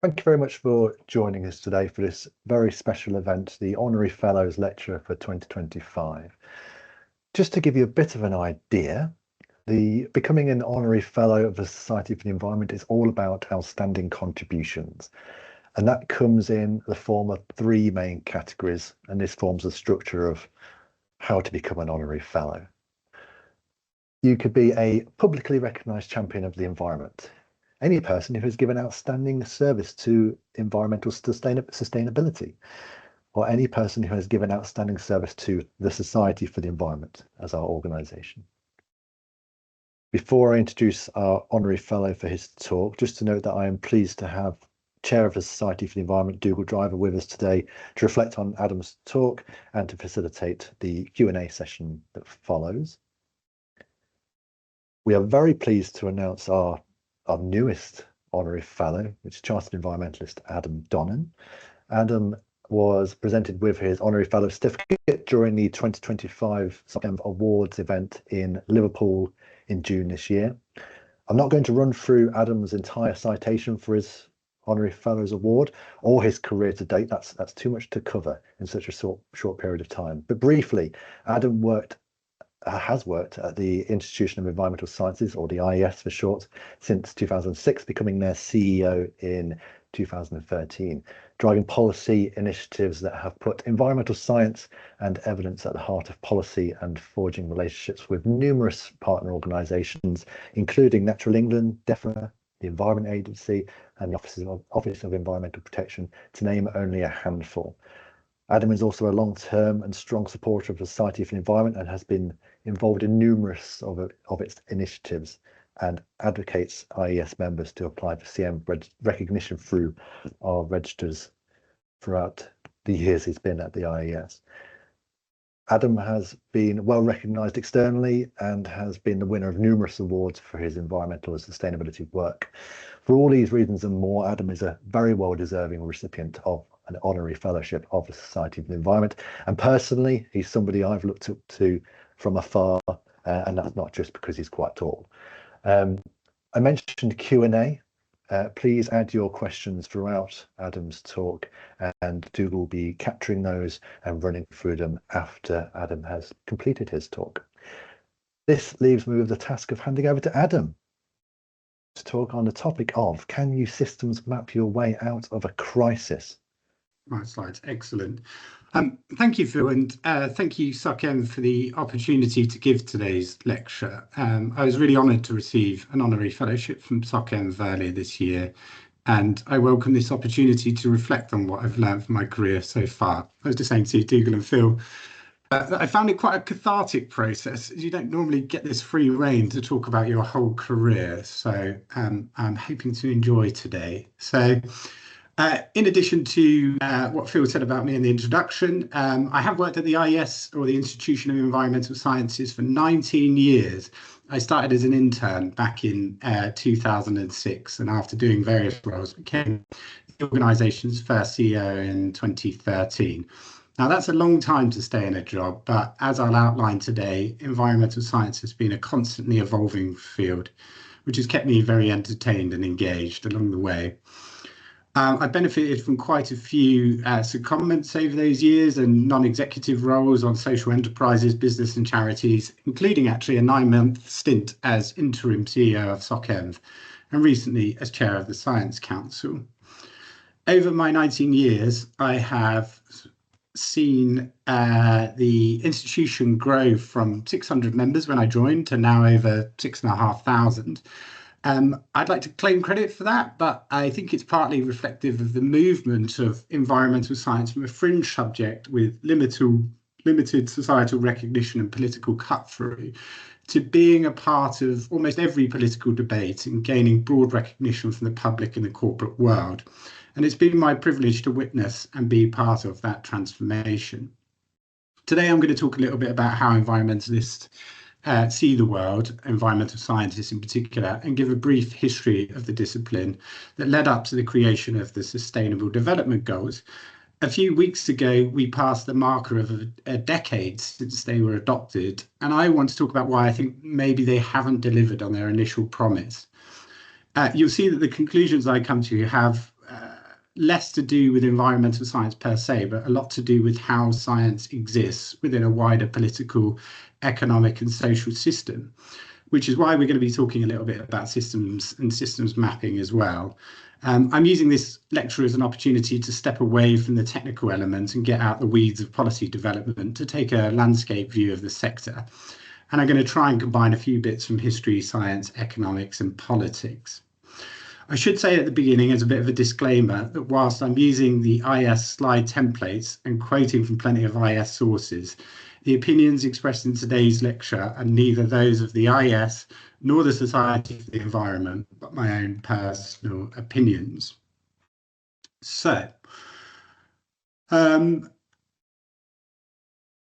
Thank you very much for joining us today for this very special event, the Honorary Fellows Lecture for 2025. Just to give you a bit of an idea, becoming an Honorary Fellow of the Society for the Environment is all about outstanding contributions. And that comes in the form of three main categories, and this forms the structure of how to become an Honorary Fellow. You could be a publicly recognised champion of the environment. Any person who has given outstanding service to environmental sustainability, or any person who has given outstanding service to the Society for the Environment as our organisation. Before I introduce our Honorary Fellow for his talk, just to note that I am pleased to have Chair of the Society for the Environment, Dougal Driver, with us today to reflect on Adam's talk and to facilitate the Q&A session that follows. We are very pleased to announce our newest Honorary Fellow, which is Chartered Environmentalist Adam Donnan. Adam was presented with his Honorary Fellow certificate during the 2025 CEnv Awards event in Liverpool in June this year. I'm not going to run through Adam's entire citation for his Honorary Fellows Award or his career to date. That's too much to cover in such a short period of time. But briefly, Adam has worked at the Institution of Environmental Sciences, or the IES for short, since 2006, becoming their CEO in 2013, driving policy initiatives that have put environmental science and evidence at the heart of policy and forging relationships with numerous partner organisations, including Natural England, DEFRA, the Environment Agency, and the Office of Environmental Protection, to name only a handful. Adam is also a long-term and strong supporter of the Society for the Environment and has been involved in numerous of its initiatives and advocates IES members to apply for CEnv recognition through our registers throughout the years he's been at the IES. Adam has been well recognised externally and has been the winner of numerous awards for his environmental and sustainability work. For all these reasons and more, Adam is a very well-deserving recipient of an honorary fellowship of the Society for the Environment. And personally, he's somebody I've looked up to from afar, and that's not just because he's quite tall. I mentioned Q&A. Please add your questions throughout Adam's talk, and Dougal will be capturing those and running through them after Adam has completed his talk. This leaves me with the task of handing over to Adam to talk on the topic of, can you systems map your way out of a crisis? My slides, excellent. Thank you, Phil, and thank you, CEnv, for the opportunity to give today's lecture. I was really honoured to receive an honorary fellowship from CEnv earlier this year, and I welcome this opportunity to reflect on what I've learned from my career so far. I was just saying to Dougal and Phil, I found it quite a cathartic process. You don't normally get this free rein to talk about your whole career, so I'm hoping to enjoy today. So. In addition to what Phil said about me in the introduction, I have worked at the IES, or the Institution of Environmental Sciences, for 19 years. I started as an intern back in 2006, and after doing various roles, became the organisation's first CEO in 2013. Now, that's a long time to stay in a job, but as I'll outline today, environmental science has been a constantly evolving field, which has kept me very entertained and engaged along the way. I've benefited from quite a few secondments over those years and non-executive roles on social enterprises, business and charities, including actually a 9-month stint as interim CEO of CEnv and recently as chair of the Science Council. Over my 19 years, I have seen the institution grow from 600 members when I joined to now over 6,500. I'd like to claim credit for that, but I think it's partly reflective of the movement of environmental science from a fringe subject with limited societal recognition and political cut-through to being a part of almost every political debate and gaining broad recognition from the public and the corporate world. And it's been my privilege to witness and be part of that transformation. Today, I'm going to talk a little bit about how environmentalists see the world, environmental scientists in particular, and give a brief history of the discipline that led up to the creation of the Sustainable Development Goals. A few weeks ago, we passed the marker of a decade since they were adopted, and I want to talk about why I think maybe they haven't delivered on their initial promise. You'll see that the conclusions I come to have less to do with environmental science per se, but a lot to do with how science exists within a wider political, economic and social system, which is why we're going to be talking a little bit about systems and systems mapping as well. I'm using this lecture as an opportunity to step away from the technical elements and get out the weeds of policy development to take a landscape view of the sector. And I'm going to try and combine a few bits from history, science, economics and politics. I should say at the beginning, as a bit of a disclaimer, that whilst I'm using the IS slide templates and quoting from plenty of IS sources, the opinions expressed in today's lecture are neither those of the IS nor the Society for the Environment, but my own personal opinions. So,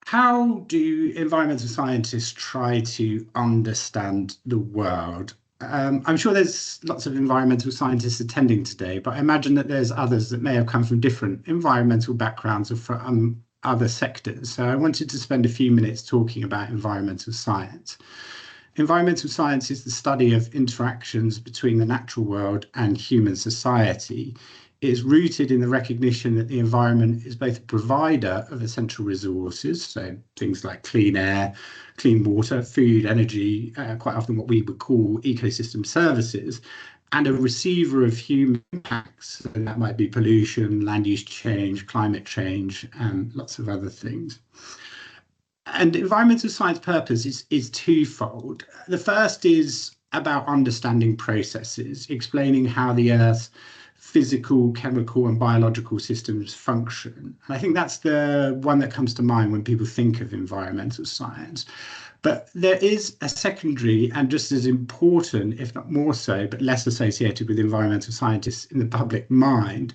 how do environmental scientists try to understand the world? I'm sure there's lots of environmental scientists attending today, but I imagine that there's others that may have come from different environmental backgrounds or from other sectors. So I wanted to spend a few minutes talking about environmental science. Environmental science is the study of interactions between the natural world and human society. It is rooted in the recognition that the environment is both a provider of essential resources, so things like clean air, clean water, food, energy, quite often what we would call ecosystem services, and a receiver of human impacts, and that might be pollution, land use change, climate change, and lots of other things. And environmental science purpose is twofold. The first is about understanding processes, explaining how the Earth's physical, chemical and biological systems function. And I think that's the one that comes to mind when people think of environmental science. But there is a secondary and just as important, if not more so, but less associated with environmental scientists in the public mind,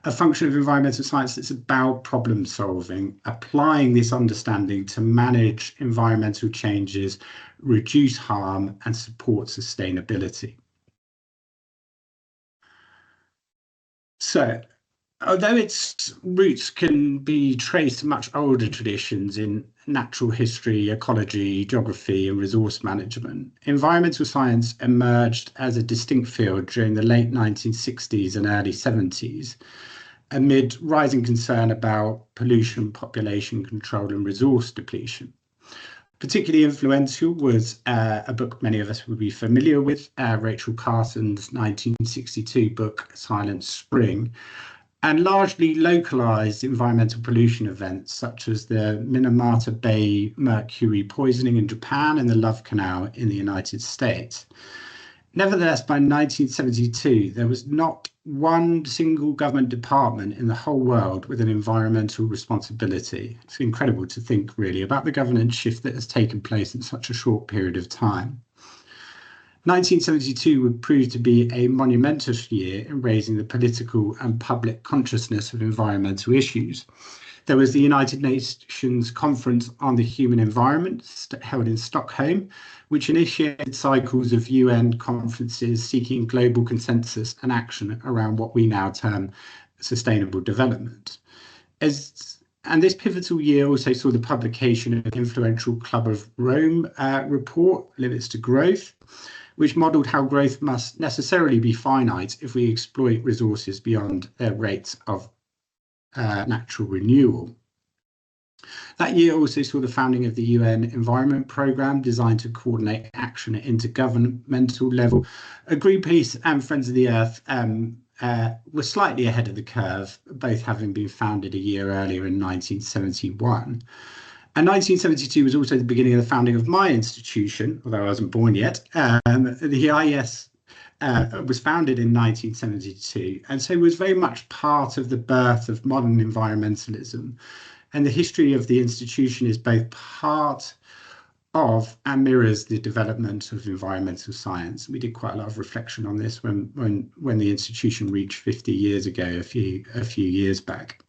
a function of environmental science that's about problem solving, applying this understanding to manage environmental changes, reduce harm and support sustainability. So, although its roots can be traced to much older traditions in natural history, ecology, geography and resource management, environmental science emerged as a distinct field during the late 1960s and early 70s, amid rising concern about pollution, population control and resource depletion. Particularly influential was a book many of us would be familiar with, Rachel Carson's 1962 book, Silent Spring, and largely localized environmental pollution events such as the Minamata Bay mercury poisoning in Japan and the Love Canal in the United States. Nevertheless, by 1972, there was not one single government department in the whole world with an environmental responsibility. It's incredible to think really about the governance shift that has taken place in such a short period of time. 1972 would prove to be a monumentous year in raising the political and public consciousness of environmental issues. There was the United Nations Conference on the Human Environment held in Stockholm, which initiated cycles of UN conferences seeking global consensus and action around what we now term sustainable development. And this pivotal year also saw the publication of the influential Club of Rome report, Limits to Growth, which modelled how growth must necessarily be finite if we exploit resources beyond their rates of natural renewal. That year also saw the founding of the UN Environment Programme, designed to coordinate action at intergovernmental level. Greenpeace and Friends of the Earth were slightly ahead of the curve, both having been founded a year earlier in 1971. And 1972 was also the beginning of the founding of my institution, although I wasn't born yet. The IS was founded in 1972, and so was very much part of the birth of modern environmentalism. And the history of the institution is both part of and mirrors the development of environmental science. We did quite a lot of reflection on this when the institution reached 50 years ago, a few years back.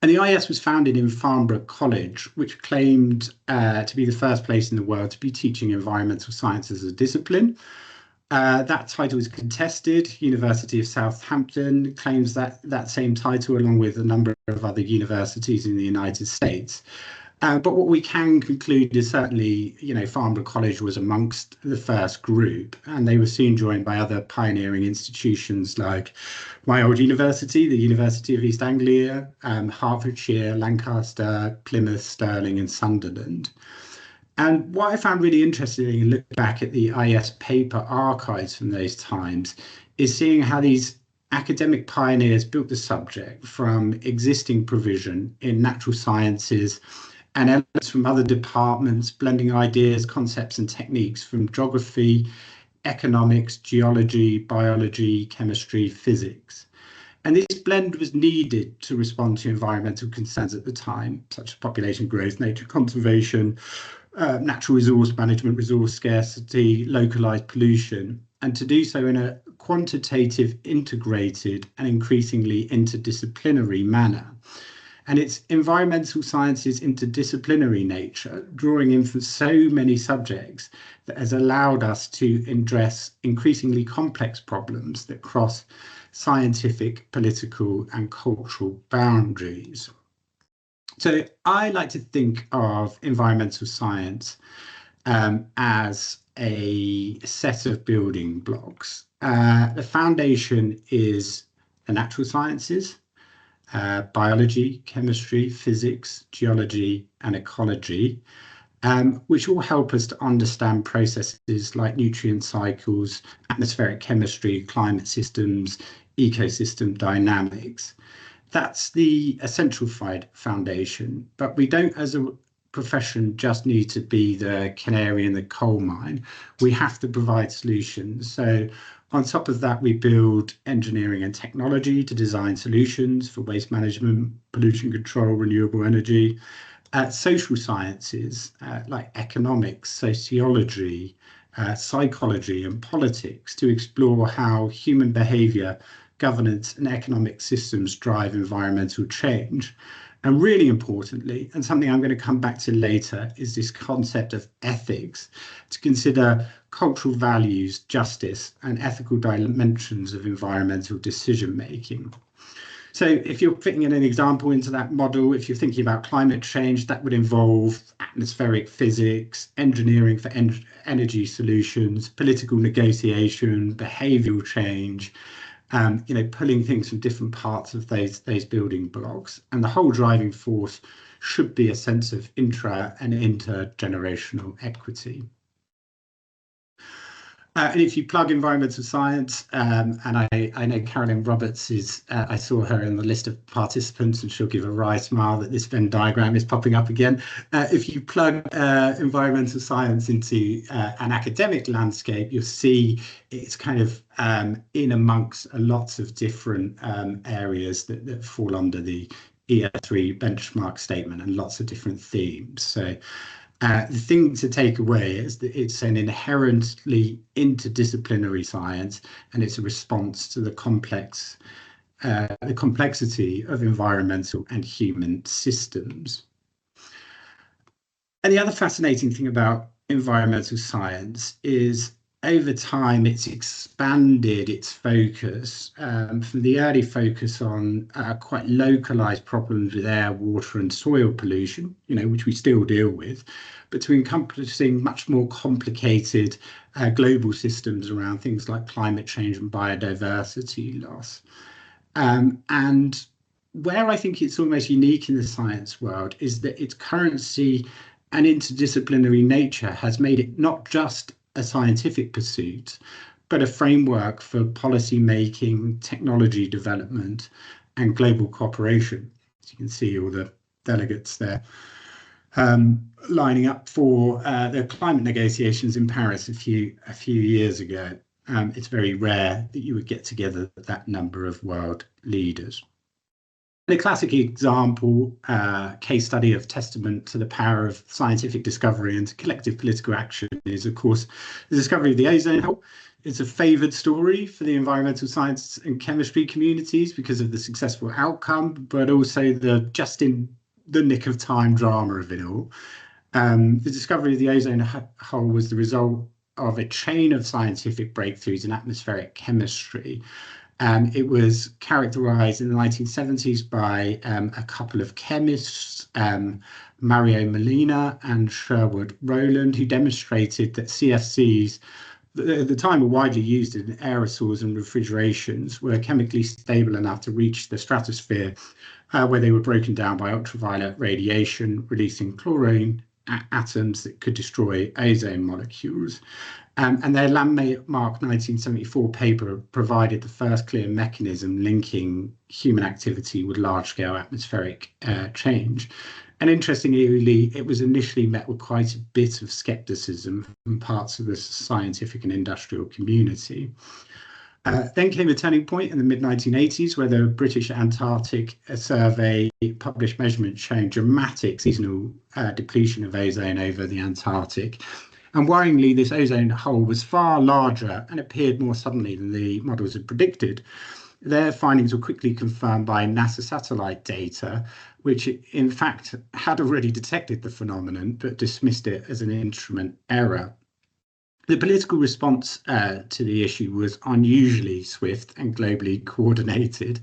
And the IS was founded in Farnborough College, which claimed to be the first place in the world to be teaching environmental science as a discipline. That title is contested. University of Southampton claims that same title, along with a number of other universities in the United States. But what we can conclude is certainly, Farnborough College was amongst the first group, and they were soon joined by other pioneering institutions like my old university, the University of East Anglia, Hertfordshire, Lancaster, Plymouth, Stirling, and Sunderland. And what I found really interesting in looking back at the IS paper archives from those times is seeing how these academic pioneers built the subject from existing provision in natural sciences and elements from other departments, blending ideas, concepts, and techniques from geography, economics, geology, biology, chemistry, physics. And this blend was needed to respond to environmental concerns at the time, such as population growth, nature conservation, natural resource management, resource scarcity, localized pollution, and to do so in a quantitative, integrated, and increasingly interdisciplinary manner. And it's environmental sciences' interdisciplinary nature, drawing in from so many subjects, that has allowed us to address increasingly complex problems that cross scientific, political, and cultural boundaries. So I like to think of environmental science as a set of building blocks. The foundation is the natural sciences, biology, chemistry, physics, geology, and ecology, which all help us to understand processes like nutrient cycles, atmospheric chemistry, climate systems, ecosystem dynamics. That's the essential foundation, but we don't, as a profession, just need to be the canary in the coal mine. We have to provide solutions. So on top of that, we build engineering and technology to design solutions for waste management, pollution control, renewable energy. Social sciences like economics, sociology, psychology, and politics to explore how human behavior, governance, and economic systems drive environmental change. And really importantly, and something I'm going to come back to later, is this concept of ethics, to consider cultural values, justice, and ethical dimensions of environmental decision making. So if you're fitting in an example into that model, if you're thinking about climate change, that would involve atmospheric physics, engineering for energy solutions, political negotiation, behavioural change, pulling things from different parts of those building blocks. And the whole driving force should be a sense of intra and intergenerational equity. And if you plug environmental science, and I know Carolyn Roberts is, I saw her in the list of participants, and she'll give a wry smile that this Venn diagram is popping up again. If you plug environmental science into an academic landscape, you'll see it's kind of in amongst lots of different areas that fall under the ES3 benchmark statement, and lots of different themes. So the thing to take away is that it's an inherently interdisciplinary science, and it's a response to the complexity of environmental and human systems. And the other fascinating thing about environmental science is, over time, it's expanded its focus from the early focus on quite localized problems with air, water, and soil pollution, which we still deal with, but to encompassing much more complicated global systems around things like climate change and biodiversity loss. And where I think it's almost unique in the science world is that its currency and interdisciplinary nature has made it not just a scientific pursuit, but a framework for policy making, technology development, and global cooperation. As you can see, all the delegates there lining up for the climate negotiations in Paris a few years ago. It's very rare that you would get together that number of world leaders. The classic example, case study of testament to the power of scientific discovery and collective political action is, of course, the discovery of the ozone hole. It's a favoured story for the environmental science and chemistry communities because of the successful outcome, but also the just in the nick of time drama of it all. The discovery of the ozone hole was the result of a chain of scientific breakthroughs in atmospheric chemistry, It was characterized in the 1970s by a couple of chemists, Mario Molina and Sherwood Rowland, who demonstrated that CFCs, at the time were widely used in aerosols and refrigerations, were chemically stable enough to reach the stratosphere, where they were broken down by ultraviolet radiation, releasing chlorine atoms that could destroy ozone molecules. And their landmark 1974 paper provided the first clear mechanism linking human activity with large-scale atmospheric change. And interestingly, it was initially met with quite a bit of skepticism from parts of the scientific and industrial community. Then came a turning point in the mid-1980s where the British Antarctic Survey published measurements showing dramatic seasonal depletion of ozone over the Antarctic. And worryingly, this ozone hole was far larger and appeared more suddenly than the models had predicted. Their findings were quickly confirmed by NASA satellite data, which in fact had already detected the phenomenon, but dismissed it as an instrument error. The political response to the issue was unusually swift and globally coordinated.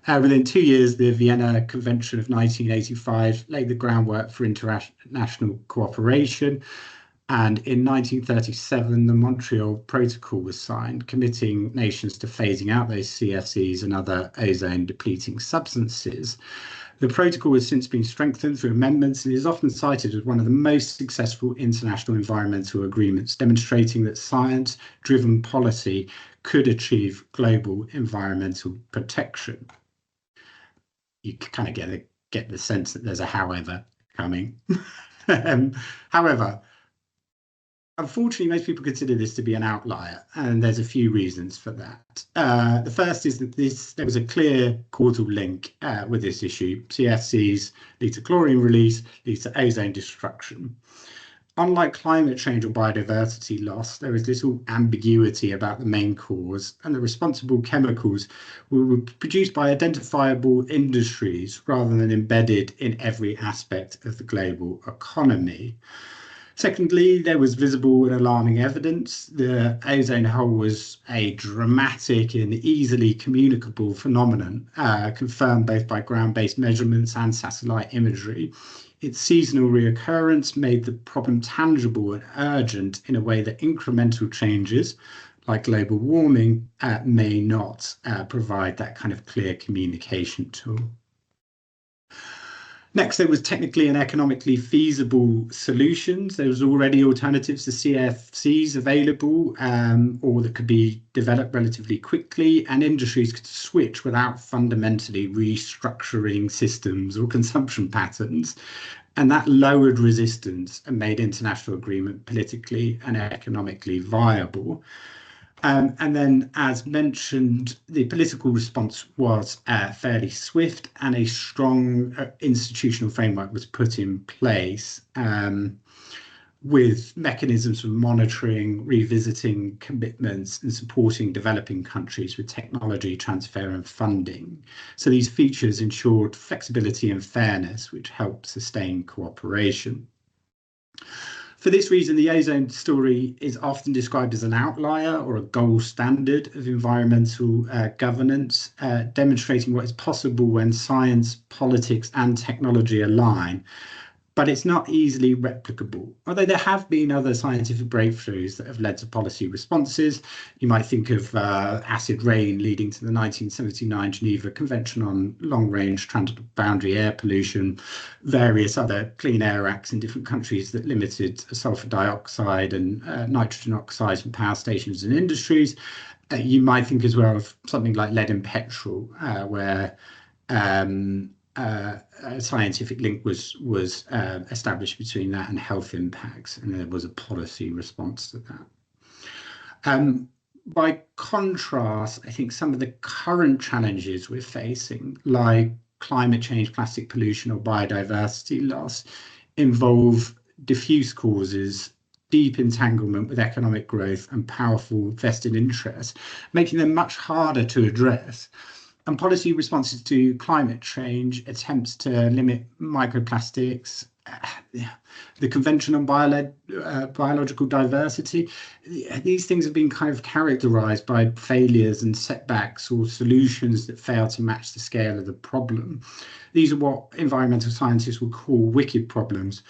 Within 2 years, the Vienna Convention of 1985 laid the groundwork for international cooperation. And in 1937, the Montreal Protocol was signed, committing nations to phasing out those CFCs and other ozone-depleting substances. The protocol has since been strengthened through amendments and is often cited as one of the most successful international environmental agreements, demonstrating that science-driven policy could achieve global environmental protection. You kind of get the sense that there's a however coming. However, unfortunately, most people consider this to be an outlier, and there's a few reasons for that. The first is that there was a clear causal link with this issue. CFCs lead to chlorine release, leads to ozone destruction. Unlike climate change or biodiversity loss, there is little ambiguity about the main cause, and the responsible chemicals were produced by identifiable industries rather than embedded in every aspect of the global economy. Secondly, there was visible and alarming evidence. The ozone hole was a dramatic and easily communicable phenomenon, confirmed both by ground-based measurements and satellite imagery. Its seasonal reoccurrence made the problem tangible and urgent in a way that incremental changes, like global warming, may not provide that kind of clear communication tool. Next, there was technically and economically feasible solutions. There was already alternatives to CFCs available, or that could be developed relatively quickly, and industries could switch without fundamentally restructuring systems or consumption patterns. And that lowered resistance and made international agreement politically and economically viable. And then, as mentioned, the political response was fairly swift, and a strong institutional framework was put in place with mechanisms for monitoring, revisiting commitments, and supporting developing countries with technology transfer and funding. So these features ensured flexibility and fairness, which helped sustain cooperation. For this reason, the ozone story is often described as an outlier or a gold standard of environmental governance, demonstrating what is possible when science, politics, and technology align. But it's not easily replicable. Although there have been other scientific breakthroughs that have led to policy responses. You might think of acid rain leading to the 1979 Geneva Convention on Long-Range Transboundary Air Pollution, various other clean air acts in different countries that limited sulfur dioxide and nitrogen oxides from power stations and industries. You might think as well of something like lead in petrol, where a scientific link was established between that and health impacts, and there was a policy response to that. By contrast, I think some of the current challenges we're facing, like climate change, plastic pollution, or biodiversity loss, involve diffuse causes, deep entanglement with economic growth, and powerful vested interests, making them much harder to address. And policy responses to climate change, attempts to limit microplastics the Convention on Biological Diversity. These things have been kind of characterized by failures and setbacks or solutions that fail to match the scale of the problem. These are what environmental scientists would call wicked problems.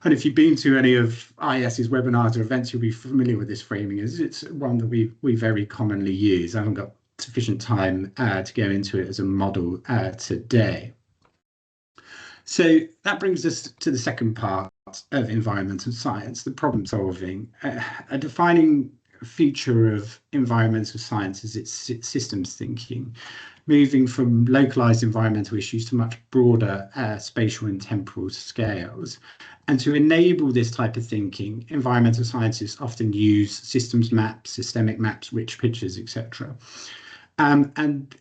And if you've been to any of IES's webinars or events, you'll be familiar with this framing. It's one that we very commonly use. I haven't got sufficient time to go into it as a model today. So that brings us to the second part of environmental science, the problem solving. A defining feature of environmental science is its systems thinking, moving from localized environmental issues to much broader spatial and temporal scales. And to enable this type of thinking, environmental scientists often use systems maps, systemic maps, rich pictures, etc. And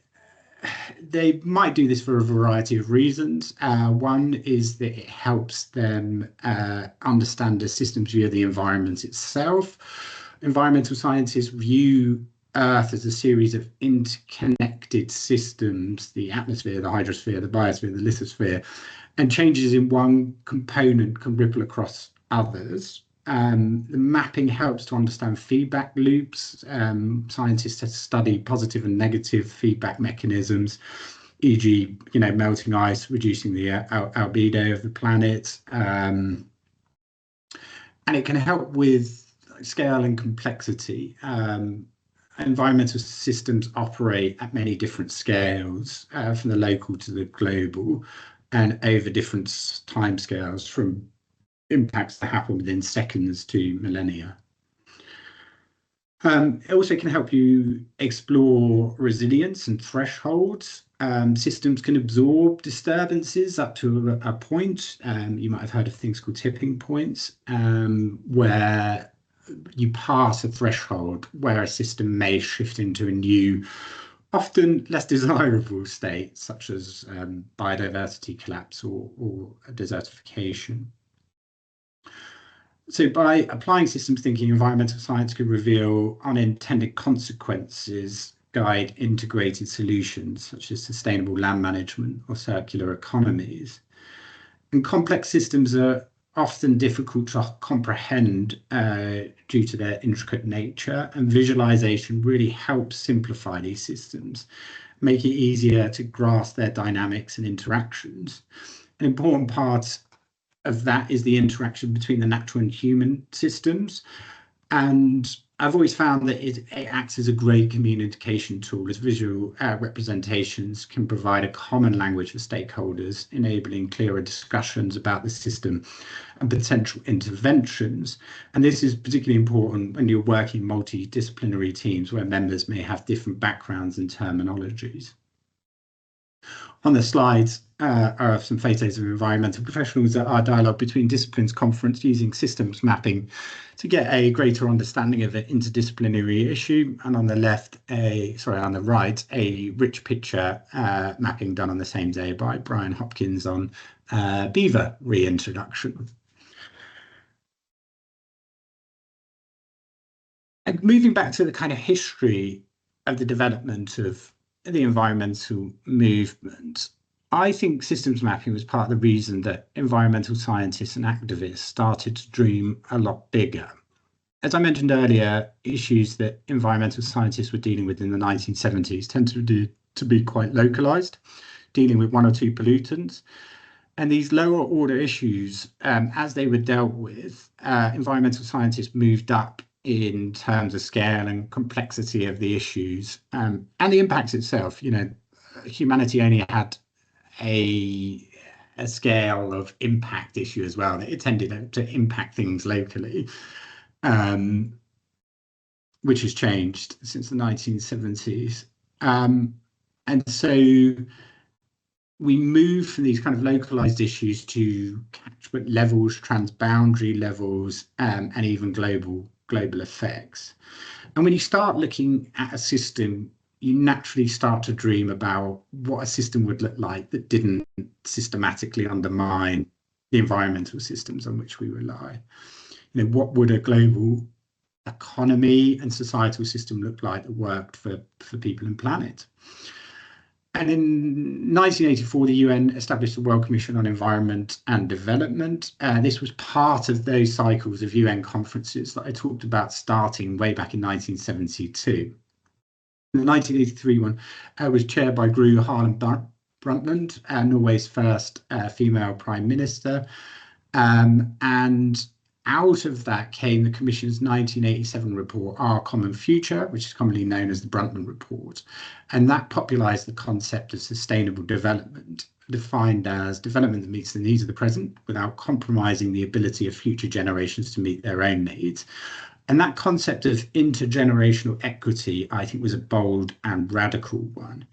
they might do this for a variety of reasons. One is that it helps them understand the systems view of the environment itself. Environmental scientists view Earth as a series of interconnected systems, the atmosphere, the hydrosphere, the biosphere, the lithosphere, and changes in one component can ripple across others. The mapping helps to understand feedback loops. Scientists have studied positive and negative feedback mechanisms, e.g., melting ice, reducing the albedo of the planet. And it can help with scale and complexity. Environmental systems operate at many different scales, from the local to the global, and over different timescales, from impacts that happen within seconds to millennia. It also can help you explore resilience and thresholds. Systems can absorb disturbances up to a point. You might have heard of things called tipping points, where you pass a threshold where a system may shift into a new, often less desirable state, such as biodiversity collapse or desertification. So by applying systems thinking, environmental science can reveal unintended consequences, guide integrated solutions, such as sustainable land management or circular economies. And complex systems are often difficult to comprehend due to their intricate nature, and visualization really helps simplify these systems, make it easier to grasp their dynamics and interactions. An important part of that is the interaction between the natural and human systems. And I've always found that it acts as a great communication tool, as visual representations can provide a common language for stakeholders, enabling clearer discussions about the system and potential interventions. And this is particularly important when you're working multidisciplinary teams where members may have different backgrounds and terminologies. On the slides are some photos of environmental professionals at our Dialogue Between Disciplines conference using systems mapping to get a greater understanding of an interdisciplinary issue. And on the right, a rich picture mapping done on the same day by Brian Hopkins on beaver reintroduction. And moving back to the kind of history of the development of the environmental movement, I think systems mapping was part of the reason that environmental scientists and activists started to dream a lot bigger. As I mentioned earlier, issues that environmental scientists were dealing with in the 1970s tended to be quite localized, dealing with one or two pollutants. And these lower order issues, as they were dealt with, environmental scientists moved up in terms of scale and complexity of the issues, and the impacts itself. Humanity only had a scale of impact issue as well. It tended to impact things locally, which has changed since the 1970s. And so we move from these kind of localized issues to catchment levels, transboundary levels, and even global effects. And when you start looking at a system, you naturally start to dream about what a system would look like that didn't systematically undermine the environmental systems on which we rely. What would a global economy and societal system look like that worked for people and planet? And in 1984, the UN established the World Commission on Environment and Development. This was part of those cycles of UN conferences that I talked about starting way back in 1972. The 1983 one was chaired by Gro Harlem Brundtland, Norway's first female prime minister. And out of that came the Commission's 1987 report, Our Common Future, which is commonly known as the Brundtland Report. And that popularised the concept of sustainable development, defined as development that meets the needs of the present without compromising the ability of future generations to meet their own needs. And that concept of intergenerational equity, I think, was a bold and radical one.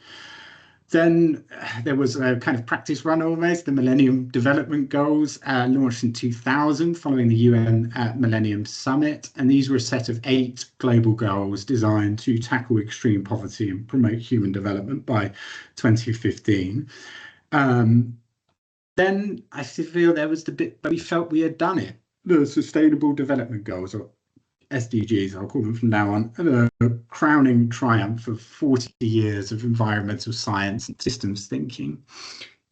Then there was a kind of practice run almost, the Millennium Development Goals, launched in 2000 following the UN Millennium Summit. And these were a set of 8 global goals designed to tackle extreme poverty and promote human development by 2015. Then I feel there was the bit that we felt we had done it. The Sustainable Development Goals, or SDGs, I'll call them from now on, a crowning triumph of 40 years of environmental science and systems thinking.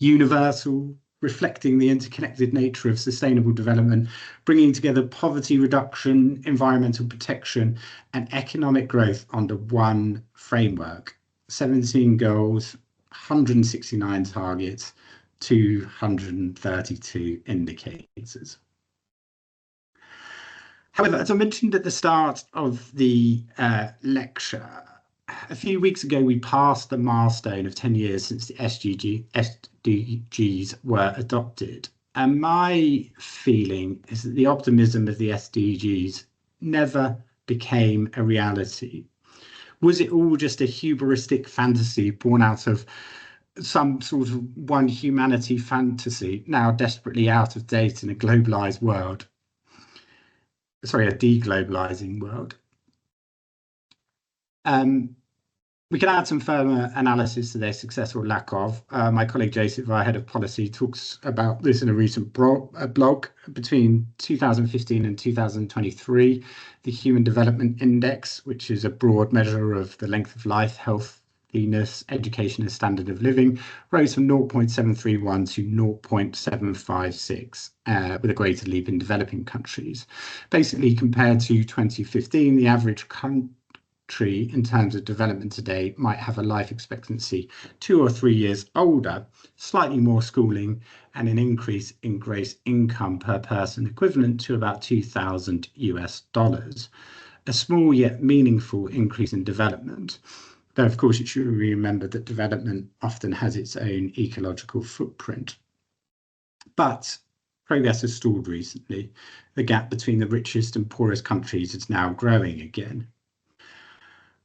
Universal, reflecting the interconnected nature of sustainable development, bringing together poverty reduction, environmental protection, and economic growth under one framework. 17 goals, 169 targets, 232 indicators. However, as I mentioned at the start of the lecture, a few weeks ago we passed the milestone of 10 years since the SDGs were adopted. And my feeling is that the optimism of the SDGs never became a reality. Was it all just a hubristic fantasy born out of some sort of one humanity fantasy, now desperately out of date in a globalized world? Sorry, a deglobalizing world. We can add some further analysis to their success or lack of. My colleague Joseph, our head of policy, talks about this in a recent blog. Between 2015 and 2023, the Human Development Index, which is a broad measure of the length of life, healthiness, education and standard of living, rose from 0.731 to 0.756, with a greater leap in developing countries. Basically, compared to 2015, the average country in terms of development today might have a life expectancy 2 or 3 years older, slightly more schooling, and an increase in gross income per person equivalent to about $2,000 US. A small yet meaningful increase in development. Though, of course, it should be remembered that development often has its own ecological footprint. But progress has stalled recently. The gap between the richest and poorest countries is now growing again.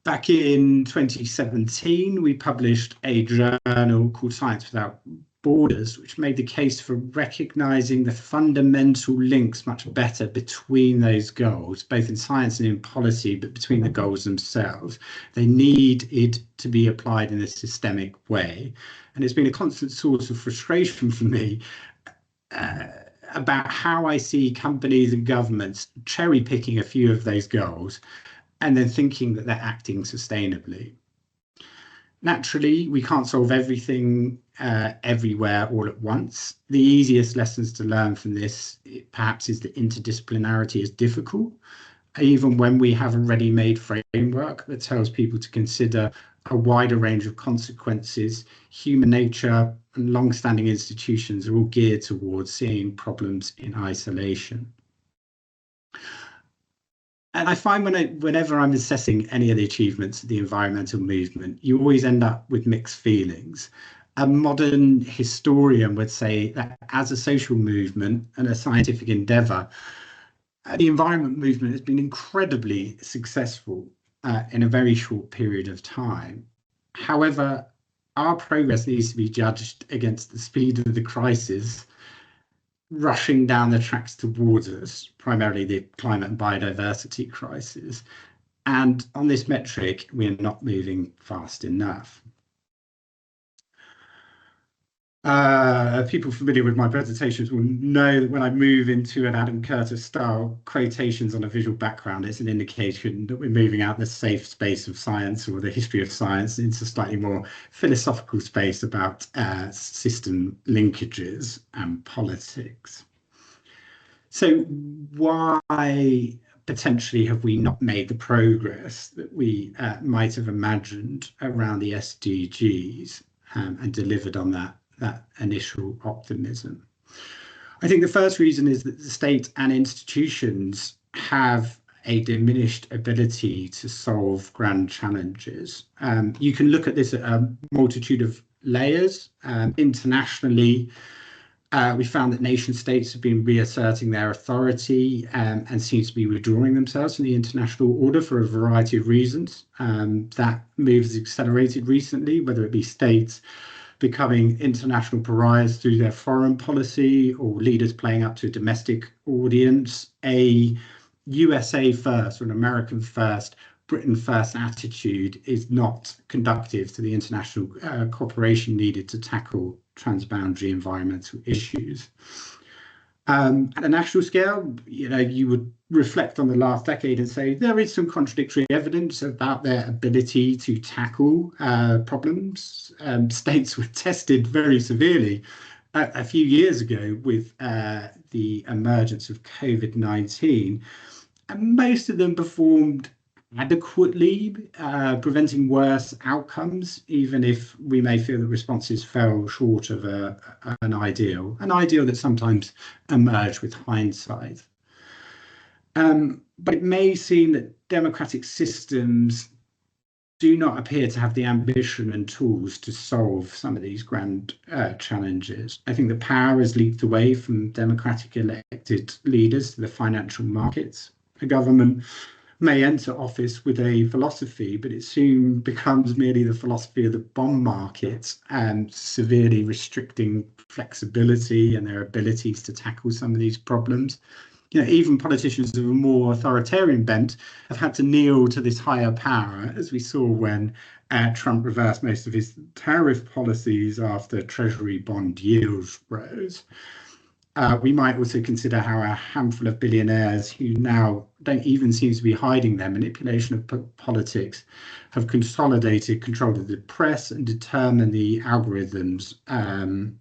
Back in 2017, we published a journal called Science Without Borders, which made the case for recognizing the fundamental links much better between those goals, both in science and in policy, but between the goals themselves. They needed to be applied in a systemic way. And it's been a constant source of frustration for me about how I see companies and governments cherry picking a few of those goals and then thinking that they're acting sustainably. Naturally, we can't solve everything everywhere all at once. The easiest lessons to learn from this, perhaps, is that interdisciplinarity is difficult, even when we have a ready-made framework that tells people to consider a wider range of consequences. Human nature and long-standing institutions are all geared towards seeing problems in isolation. And I find whenever I'm assessing any of the achievements of the environmental movement, you always end up with mixed feelings. A modern historian would say that as a social movement and a scientific endeavour, the environment movement has been incredibly successful in a very short period of time. However, our progress needs to be judged against the speed of the crisis rushing down the tracks towards us, primarily the climate and biodiversity crisis. And on this metric, we are not moving fast enough. People familiar with my presentations will know that when I move into an Adam Curtis style quotations on a visual background, it's an indication that we're moving out the safe space of science or the history of science into slightly more philosophical space about system linkages and politics. So why potentially have we not made the progress that we might have imagined around the SDGs and delivered on that initial optimism? I think the first reason is that the state and institutions have a diminished ability to solve grand challenges. You can look at this at a multitude of layers. Internationally, we found that nation states have been reasserting their authority and seem to be withdrawing themselves from the international order for a variety of reasons. That move has accelerated recently, whether it be states becoming international pariahs through their foreign policy or leaders playing up to a domestic audience. A USA first or an American first, Britain first attitude is not conducive to the international cooperation needed to tackle transboundary environmental issues. At a national scale, you would reflect on the last decade and say there is some contradictory evidence about their ability to tackle problems. States were tested very severely a few years ago with the emergence of COVID-19, and most of them performed adequately, preventing worse outcomes, even if we may feel that responses fell short of an ideal that sometimes emerged with hindsight. But it may seem that democratic systems do not appear to have the ambition and tools to solve some of these grand challenges. I think the power has leaked away from democratic elected leaders to the financial markets. A government may enter office with a philosophy, but it soon becomes merely the philosophy of the bond market and severely restricting flexibility and their abilities to tackle some of these problems. Even politicians of a more authoritarian bent have had to kneel to this higher power, as we saw when Trump reversed most of his tariff policies after Treasury bond yields rose. We might also consider how a handful of billionaires who now don't even seem to be hiding their manipulation of politics have consolidated control of the press and determined the algorithms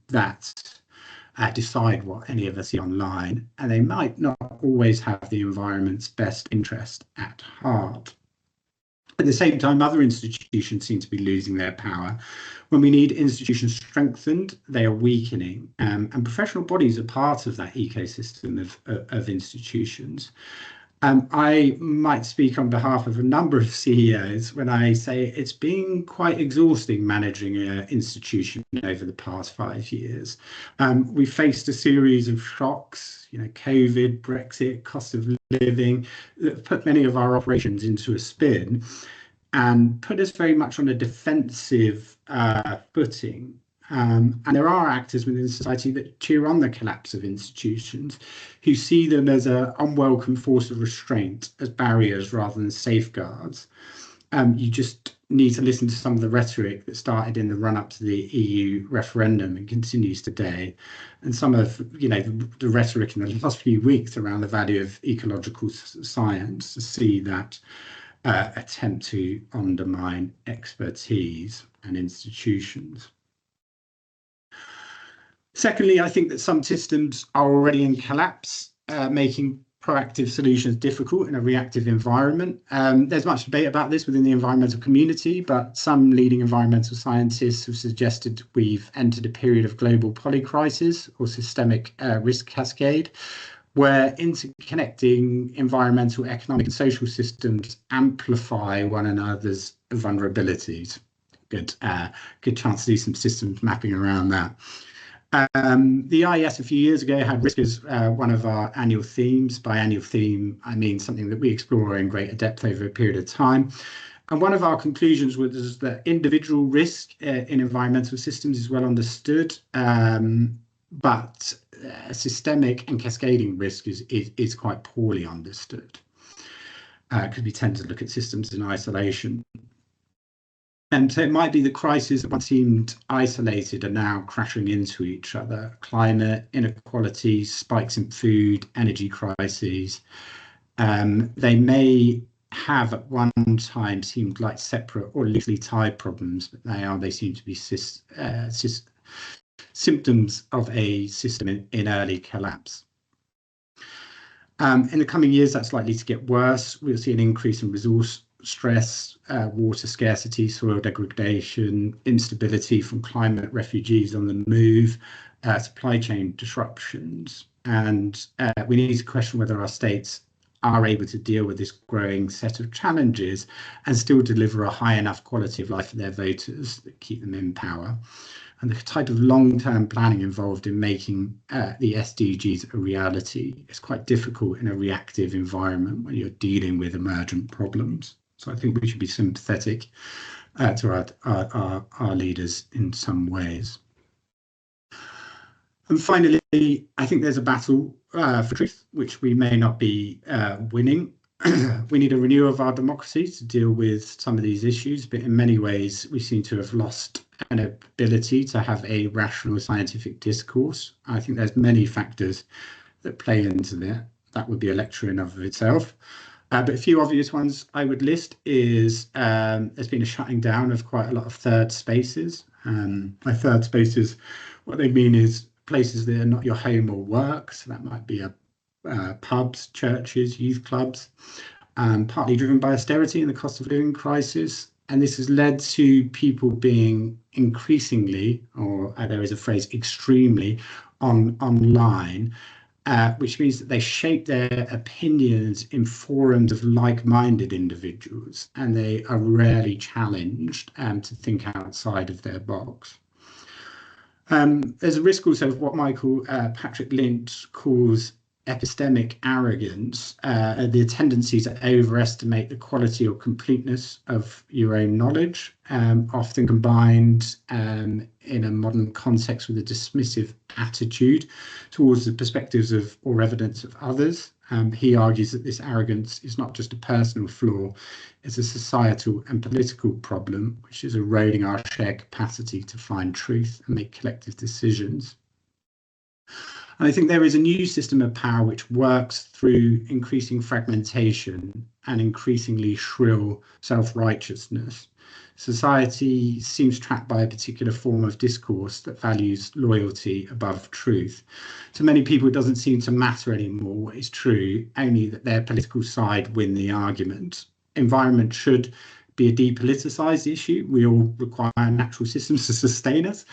that decide what any of us see online, and they might not always have the environment's best interest at heart. At the same time, other institutions seem to be losing their power. When we need institutions strengthened, they are weakening, and professional bodies are part of that ecosystem of institutions. I might speak on behalf of a number of CEOs when I say it's been quite exhausting managing an institution over the past 5 years. We faced a series of shocks, COVID, Brexit, cost of living, that put many of our operations into a spin and put us very much on a defensive footing. And there are actors within society that cheer on the collapse of institutions, who see them as an unwelcome force of restraint, as barriers rather than safeguards. You just need to listen to some of the rhetoric that started in the run-up to the EU referendum and continues today, and some of the rhetoric in the last few weeks around the value of ecological science to see that attempt to undermine expertise and institutions. Secondly, I think that some systems are already in collapse, making proactive solutions difficult in a reactive environment. There's much debate about this within the environmental community, but some leading environmental scientists have suggested we've entered a period of global polycrisis or systemic risk cascade, where interconnecting environmental, economic and social systems amplify one another's vulnerabilities. Good chance to do some systems mapping around that. The IES a few years ago had risk as one of our annual themes. By annual theme, I mean something that we explore in greater depth over a period of time. And one of our conclusions was that individual risk in environmental systems is well understood, but systemic and cascading risk is quite poorly understood, because we tend to look at systems in isolation. So it might be that crises that once seemed isolated are now crashing into each other. Climate, inequality, spikes in food, energy crises. They may have at one time seemed like separate or loosely tied problems, but they seem to be symptoms of a system in early collapse. In the coming years, that's likely to get worse. We'll see an increase in resource stress, water scarcity, soil degradation, instability from climate refugees on the move, supply chain disruptions. And we need to question whether our states are able to deal with this growing set of challenges and still deliver a high enough quality of life for their voters that keep them in power. And the type of long-term planning involved in making the SDGs a reality is quite difficult in a reactive environment when you're dealing with emergent problems. So I think we should be sympathetic to our leaders in some ways. And finally, I think there's a battle for truth, which we may not be winning. We need a renewal of our democracy to deal with some of these issues, but in many ways, we seem to have lost an ability to have a rational scientific discourse. I think there's many factors that play into that. That would be a lecture in of itself. But a few obvious ones I would list is there's been a shutting down of quite a lot of third spaces. By third spaces, what they mean is places that are not your home or work. So that might be pubs, churches, youth clubs, partly driven by austerity and the cost of living crisis. And this has led to people being increasingly, or there is a phrase, extremely, online, which means that they shape their opinions in forums of like-minded individuals, and they are rarely challenged to think outside of their box. There's a risk also of what Michael Patrick Lynch calls epistemic arrogance, the tendency to overestimate the quality or completeness of your own knowledge, often combined in a modern context with a dismissive attitude towards the perspectives of or evidence of others. He argues that this arrogance is not just a personal flaw, it's a societal and political problem, which is eroding our shared capacity to find truth and make collective decisions. And I think there is a new system of power which works through increasing fragmentation and increasingly shrill self-righteousness. Society seems trapped by a particular form of discourse that values loyalty above truth. To many people, it doesn't seem to matter anymore what is true, only that their political side win the argument. Environment should be a depoliticized issue. We all require natural systems to sustain us.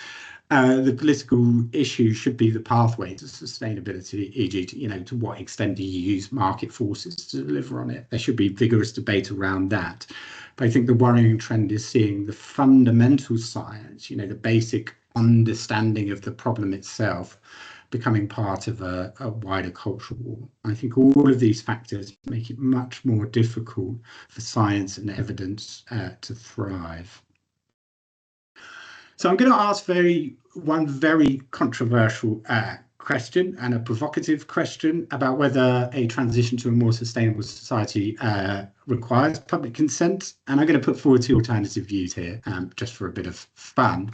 The political issue should be the pathway to sustainability, e.g., to what extent do you use market forces to deliver on it? There should be vigorous debate around that. But I think the worrying trend is seeing the fundamental science, the basic understanding of the problem itself, becoming part of a wider cultural war. I think all of these factors make it much more difficult for science and evidence to thrive. So I'm going to ask one very controversial question and a provocative question about whether a transition to a more sustainable society requires public consent. And I'm going to put forward two alternative views here, just for a bit of fun.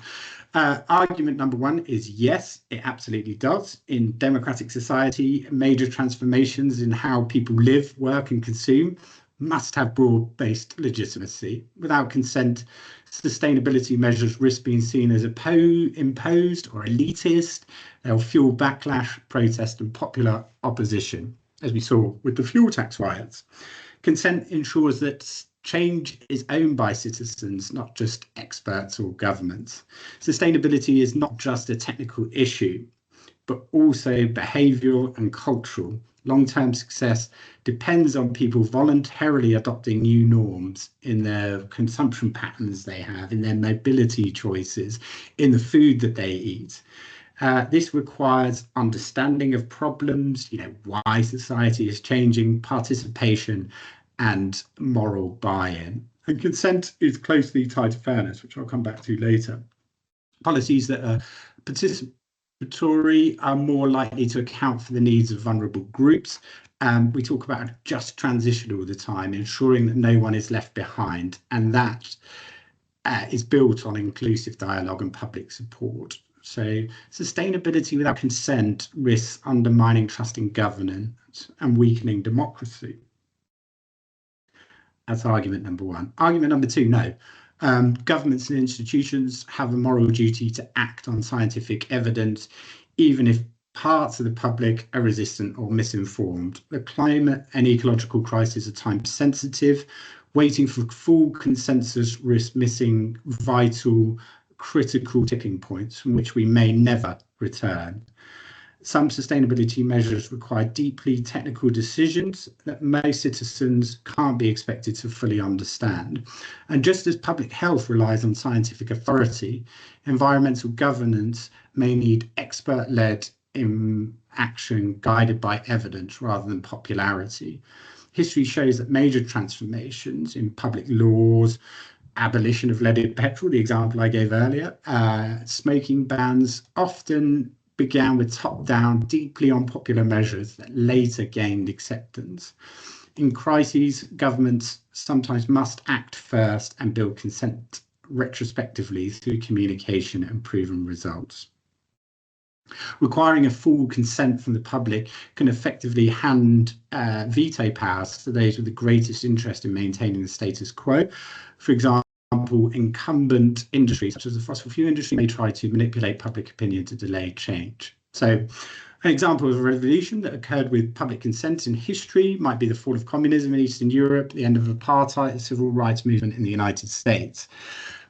Argument number one is yes, it absolutely does. In democratic society, major transformations in how people live, work and consume must have broad-based legitimacy. Without consent, sustainability measures risk being seen as imposed or elitist. They'll fuel backlash, protest and popular opposition, as we saw with the fuel tax riots. Consent ensures that change is owned by citizens, not just experts or governments. Sustainability is not just a technical issue, but also behavioural and cultural. Long-term success depends on people voluntarily adopting new norms in their consumption patterns they have, in their mobility choices, in the food that they eat. This requires understanding of problems, why society is changing, participation and moral buy-in. And consent is closely tied to fairness, which I'll come back to later. Policies that are participatory are more likely to account for the needs of vulnerable groups. We talk about a just transition all the time, ensuring that no one is left behind, and that is built on inclusive dialogue and public support. So sustainability without consent risks undermining trust in governance and weakening democracy. That's argument number one. Argument number two, no. Governments and institutions have a moral duty to act on scientific evidence, even if parts of the public are resistant or misinformed. The climate and ecological crisis are time sensitive. Waiting for full consensus risks missing vital, critical tipping points from which we may never return. Some sustainability measures require deeply technical decisions that most citizens can't be expected to fully understand. And just as public health relies on scientific authority, environmental governance may need expert-led action guided by evidence rather than popularity. History shows that major transformations in public laws, abolition of leaded petrol, the example I gave earlier, smoking bans often began with top-down, deeply unpopular measures that later gained acceptance. In crises, governments sometimes must act first and build consent retrospectively through communication and proven results. Requiring a full consent from the public can effectively hand veto powers to those with the greatest interest in maintaining the status quo. For example, incumbent industries such as the fossil fuel industry may try to manipulate public opinion to delay change. So an example of a revolution that occurred with public consent in history might be the fall of communism in Eastern Europe, the end of apartheid, the civil rights movement in the United States.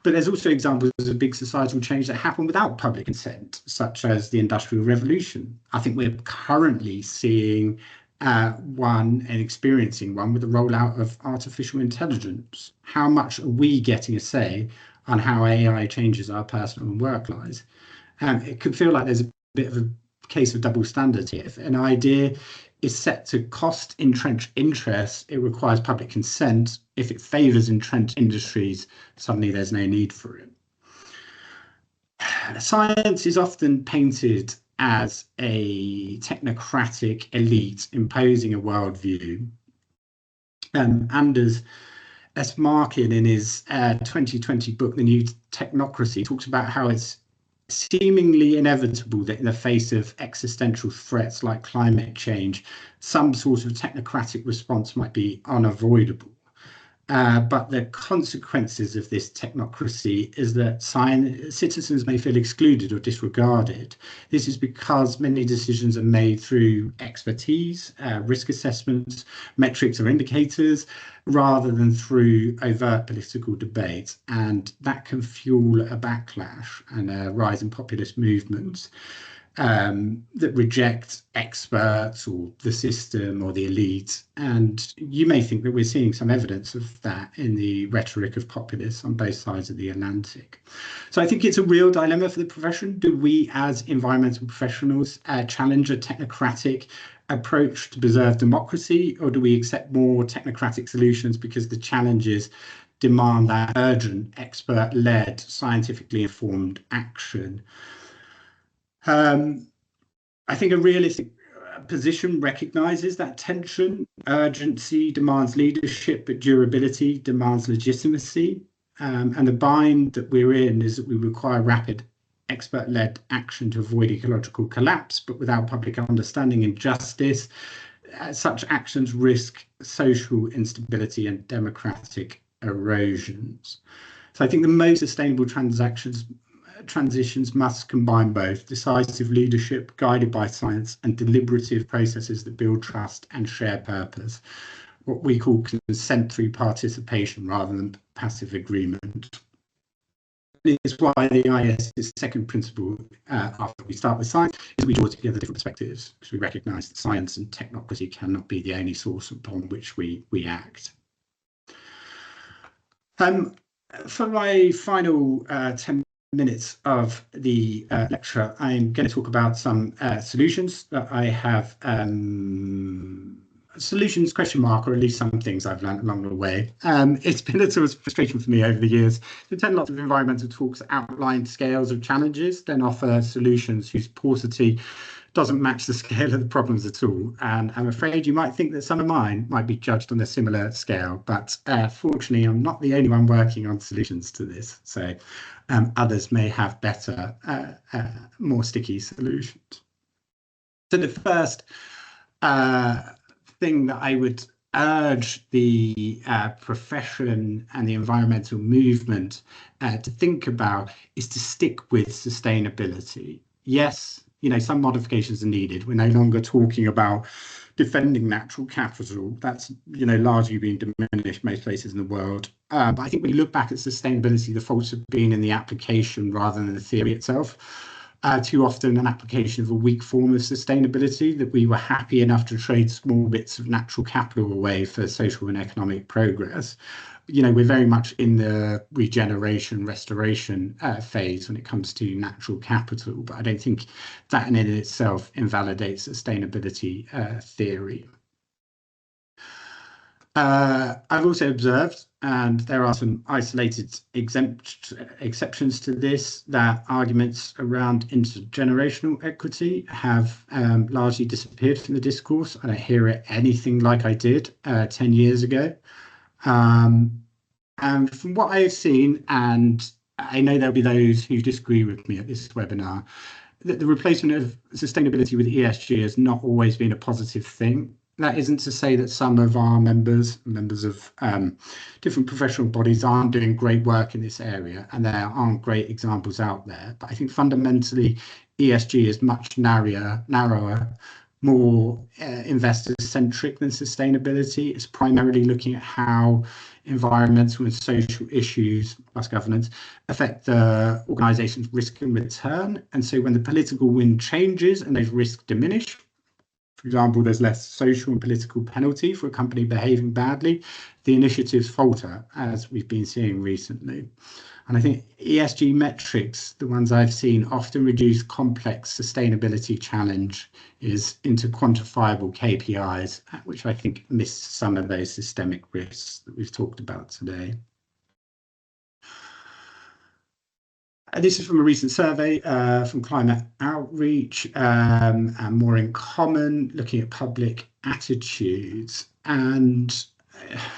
But there's also examples of big societal change that happened without public consent, such as the Industrial Revolution. I think we're currently seeing one and experiencing one with the rollout of artificial intelligence. How much are we getting a say on how AI changes our personal and work lives? It could feel like there's a bit of a case of double standards here. If an idea is set to cost entrenched interests, it requires public consent. If it favours entrenched industries, suddenly there's no need for it. Science is often painted as a technocratic elite imposing a worldview. Anders S. Markin, in his 2020 book, The New Technocracy, talks about how it's seemingly inevitable that in the face of existential threats like climate change, some sort of technocratic response might be unavoidable. But the consequences of this technocracy is that citizens may feel excluded or disregarded. This is because many decisions are made through expertise, risk assessments, metrics or indicators, rather than through overt political debate. And that can fuel a backlash and a rise in populist movements that reject experts or the system or the elite. And you may think that we're seeing some evidence of that in the rhetoric of populists on both sides of the Atlantic. So I think it's a real dilemma for the profession. Do we as environmental professionals challenge a technocratic approach to preserve democracy, or do we accept more technocratic solutions because the challenges demand that urgent, expert-led, scientifically informed action? I think a realistic position recognises that tension. Urgency demands leadership, but durability demands legitimacy. And the bind that we're in is that we require rapid expert-led action to avoid ecological collapse, but without public understanding and justice, such actions risk social instability and democratic erosions. So I think the most sustainable transitions must combine both decisive leadership guided by science and deliberative processes that build trust and share purpose, what we call consent through participation rather than passive agreement. It's why the IS's second principle, after we start with science, is we draw together different perspectives, because we recognise that science and technocracy cannot be the only source upon which we act. For my final 10 minutes of the lecture, I'm going to talk about some solutions that I have, solutions question mark, or at least some things I've learned along the way. It's been a sort of frustration for me over the years to attend lots of environmental talks that outline scales of challenges, then offer solutions whose paucity doesn't match the scale of the problems at all. And I'm afraid you might think that some of mine might be judged on a similar scale, but fortunately, I'm not the only one working on solutions to this. So others may have better, more sticky solutions. So the first thing that I would urge the profession and the environmental movement to think about is to stick with sustainability. Yes, some modifications are needed. We're no longer talking about defending natural capital. That's, largely been diminished most places in the world. But I think when you look back at sustainability, the faults have been in the application rather than the theory itself. Too often an application of a weak form of sustainability, that we were happy enough to trade small bits of natural capital away for social and economic progress. We're very much in the regeneration, restoration phase when it comes to natural capital, but I don't think that in itself invalidates sustainability theory. I've also observed, and there are some isolated exceptions to this, that arguments around intergenerational equity have largely disappeared from the discourse. I don't hear it anything like I did 10 years ago. And from what I've seen, and I know there'll be those who disagree with me at this webinar, that the replacement of sustainability with ESG has not always been a positive thing. That isn't to say that some of our members of different professional bodies aren't doing great work in this area, and there aren't great examples out there. But I think fundamentally ESG is much narrower, more investor-centric than sustainability. It's primarily looking at how environmental and social issues plus governance affect the organisation's risk and return. And so when the political wind changes and those risks diminish, for example, there's less social and political penalty for a company behaving badly, the initiatives falter, as we've been seeing recently. And I think ESG metrics, the ones I've seen, often reduce complex sustainability challenges into quantifiable KPIs, which I think miss some of those systemic risks that we've talked about today. This is from a recent survey from Climate Outreach, and More in Common, looking at public attitudes. And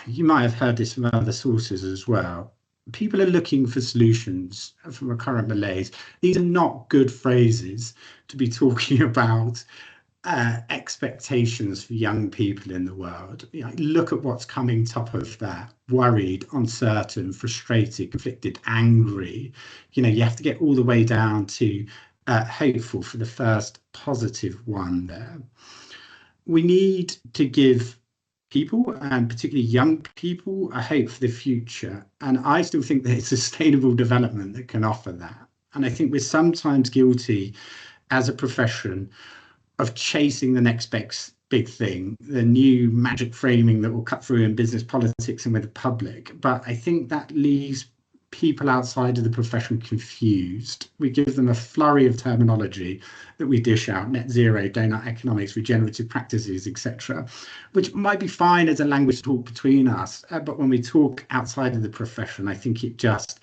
you might have heard this from other sources as well. People are looking for solutions from a current malaise. These are not good phrases to be talking about expectations for young people in the world. Look at what's coming top of that: worried, uncertain, frustrated, conflicted, angry. You have to get all the way down to hopeful for the first positive one there. We need to give people, and particularly young people, a hope for the future. And I still think that it's sustainable development that can offer that. And I think we're sometimes guilty as a profession of chasing the next big thing, the new magic framing that will cut through in business, politics and with the public. But I think that leaves people outside of the profession confused. We give them a flurry of terminology that we dish out: net zero, donut economics, regenerative practices, etc., which might be fine as a language talk between us. But when we talk outside of the profession, I think it just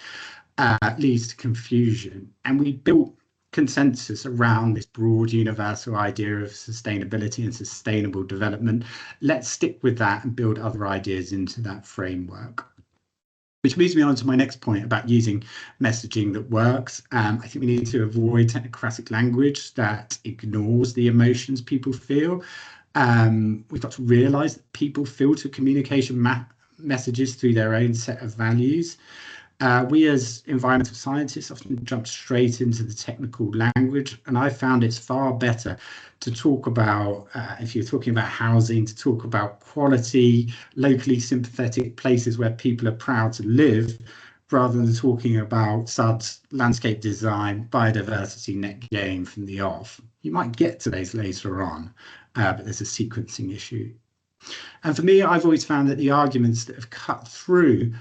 leads to confusion. And we built consensus around this broad universal idea of sustainability and sustainable development. Let's stick with that and build other ideas into that framework. Which leads me on to my next point about using messaging that works. I think we need to avoid technocratic language that ignores the emotions people feel. We've got to realise that people filter communication messages through their own set of values. We as environmental scientists often jump straight into the technical language, and I found it's far better to talk about, if you're talking about housing, to talk about quality, locally sympathetic places where people are proud to live, rather than talking about SUDS, landscape design, biodiversity, net gain from the off. You might get to those later on, but there's a sequencing issue. And for me, I've always found that the arguments that have cut through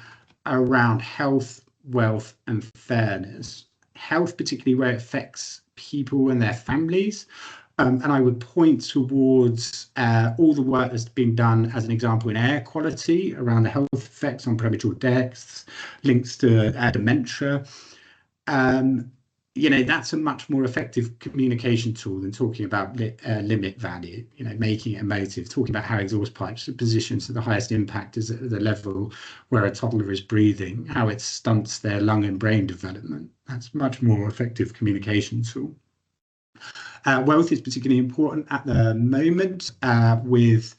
around health, wealth and fairness. Health, particularly where it affects people and their families. And I would point towards all the work that's been done, as an example, in air quality around the health effects on premature deaths, links to dementia. that's a much more effective communication tool than talking about limit value, making it emotive, talking about how exhaust pipes are positioned to the highest impact is at the level where a toddler is breathing, how it stunts their lung and brain development. That's a much more effective communication tool. Wealth is particularly important at the moment with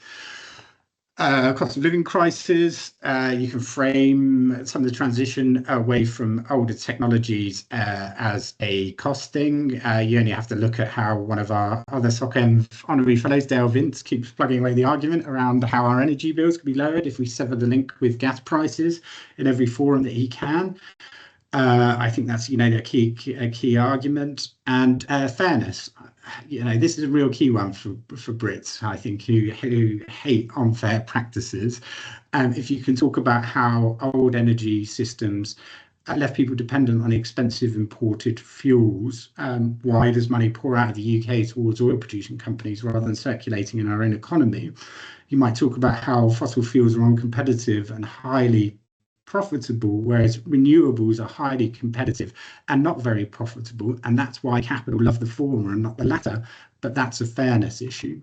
cost of living crisis. You can frame some of the transition away from older technologies as a cost thing. You only have to look at how one of our other SocEnv honorary fellows, Dale Vince, keeps plugging away the argument around how our energy bills could be lowered if we sever the link with gas prices in every forum that he can. I think that's a key argument. And fairness. This is a real key one for Brits, I think, who hate unfair practices. If you can talk about how old energy systems left people dependent on expensive imported fuels, why does money pour out of the UK towards oil producing companies rather than circulating in our own economy? You might talk about how fossil fuels are uncompetitive and highly profitable, whereas renewables are highly competitive and not very profitable, and that's why capital love the former and not the latter, but that's a fairness issue.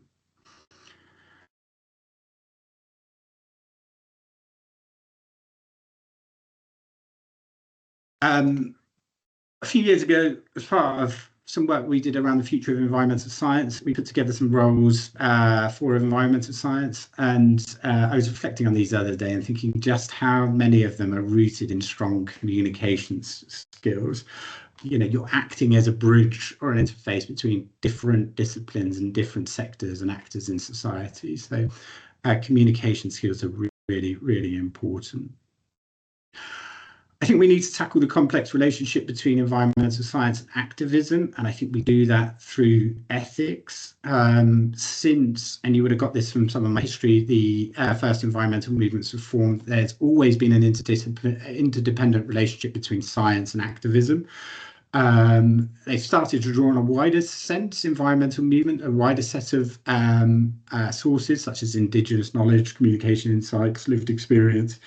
A few years ago, as part of some work we did around the future of environmental science, we put together some roles for environmental science, and I was reflecting on these the other day and thinking just how many of them are rooted in strong communications skills. You're acting as a bridge or an interface between different disciplines and different sectors and actors in society. So communication skills are really, really important. I think we need to tackle the complex relationship between environmental science and activism, and I think we do that through ethics. And you would have got this from some of my history, the first environmental movements were formed, there's always been an interdependent relationship between science and activism. They started to draw on a wider sense, environmental movement, a wider set of sources such as indigenous knowledge, communication insights, lived experience.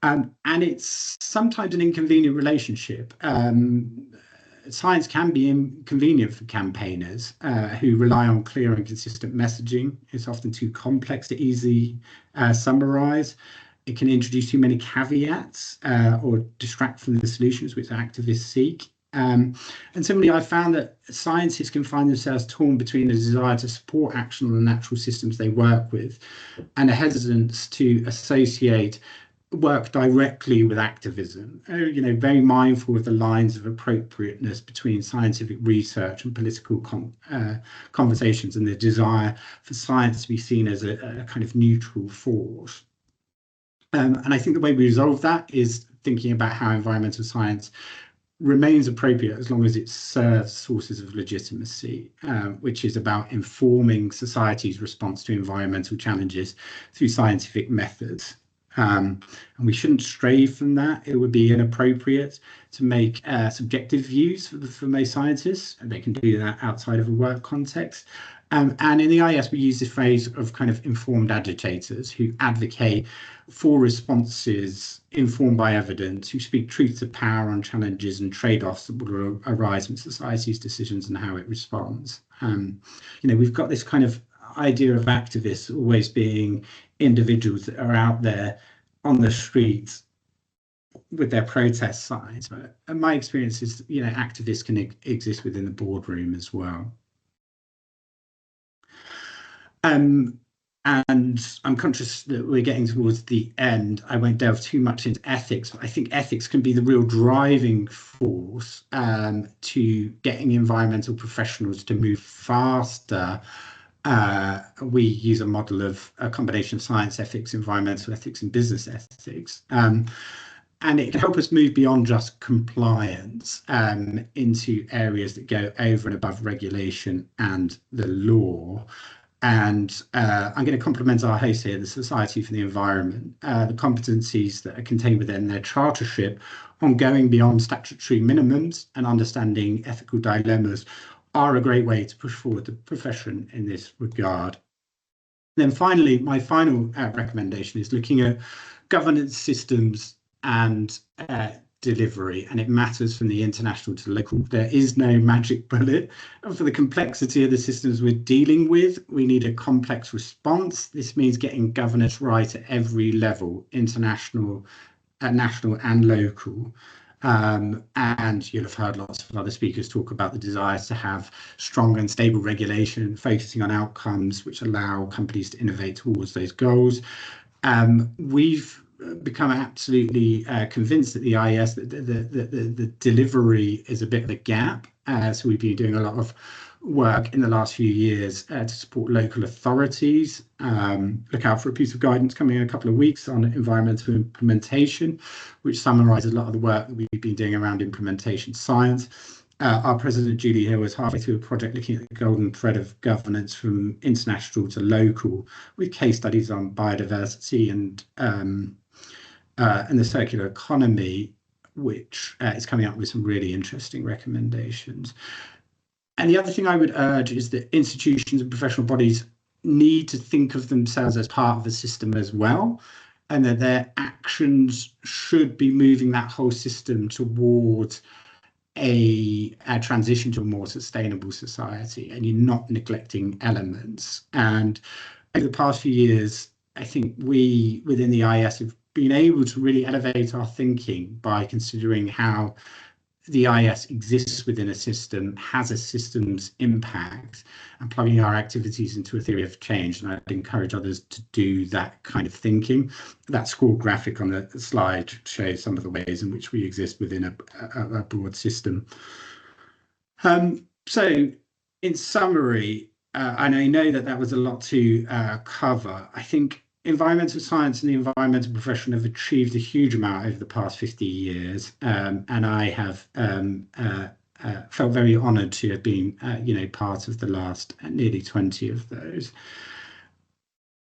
And it's sometimes an inconvenient relationship. Science can be inconvenient for campaigners who rely on clear and consistent messaging. It's often too complex to easily summarize. It can introduce too many caveats or distract from the solutions which activists seek. And similarly, I found that scientists can find themselves torn between a desire to support action on the natural systems they work with and a hesitance to associate work directly with activism, very mindful of the lines of appropriateness between scientific research and political conversations and the desire for science to be seen as a kind of neutral force. And I think the way we resolve that is thinking about how environmental science remains appropriate as long as it serves sources of legitimacy, which is about informing society's response to environmental challenges through scientific methods. And we shouldn't stray from that. It would be inappropriate to make subjective views for most scientists, and they can do that outside of a work context. And in the IS, we use this phrase of kind of informed agitators who advocate for responses informed by evidence, who speak truth to power on challenges and trade-offs that will arise from society's decisions and how it responds. We've got this kind of idea of activists always being individuals that are out there on the streets with their protest signs. But my experience is, activists can exist within the boardroom as well. And I'm conscious that we're getting towards the end. I won't delve too much into ethics, but I think ethics can be the real driving force to getting environmental professionals to move faster. We use a model of a combination of science ethics, environmental ethics, and business ethics. And it can help us move beyond just compliance into areas that go over and above regulation and the law. And I'm going to compliment our host here, the Society for the Environment, the competencies that are contained within their chartership on going beyond statutory minimums and understanding ethical dilemmas are a great way to push forward the profession in this regard. Then finally, my final recommendation is looking at governance systems and delivery, and it matters from the international to the local. There is no magic bullet. And for the complexity of the systems we're dealing with, we need a complex response. This means getting governance right at every level, international, national and local. And you'll have heard lots of other speakers talk about the desire to have strong and stable regulation, focusing on outcomes which allow companies to innovate towards those goals. We've become absolutely convinced that the IES, that the delivery is a bit of a gap. So we've been doing a lot of work in the last few years to support local authorities. Look out for a piece of guidance coming in a couple of weeks on environmental implementation, which summarises a lot of the work that we've been doing around implementation science. Our president, Julie Hill, is halfway through a project looking at the golden thread of governance from international to local, with case studies on biodiversity and the circular economy, which is coming up with some really interesting recommendations. And the other thing I would urge is that institutions and professional bodies need to think of themselves as part of the system as well, and that their actions should be moving that whole system towards a transition to a more sustainable society, and you're not neglecting elements. And over the past few years, I think we within the IS have been able to really elevate our thinking by considering how the IS exists within a system, has a system's impact, and plugging our activities into a theory of change. And I'd encourage others to do that kind of thinking. That score graphic on the slide shows some of the ways in which we exist within a broad system. So in summary, and I know that was a lot to cover, I think environmental science and the environmental profession have achieved a huge amount over the past 50 years, and I have felt very honoured to have been, part of the last nearly 20 of those.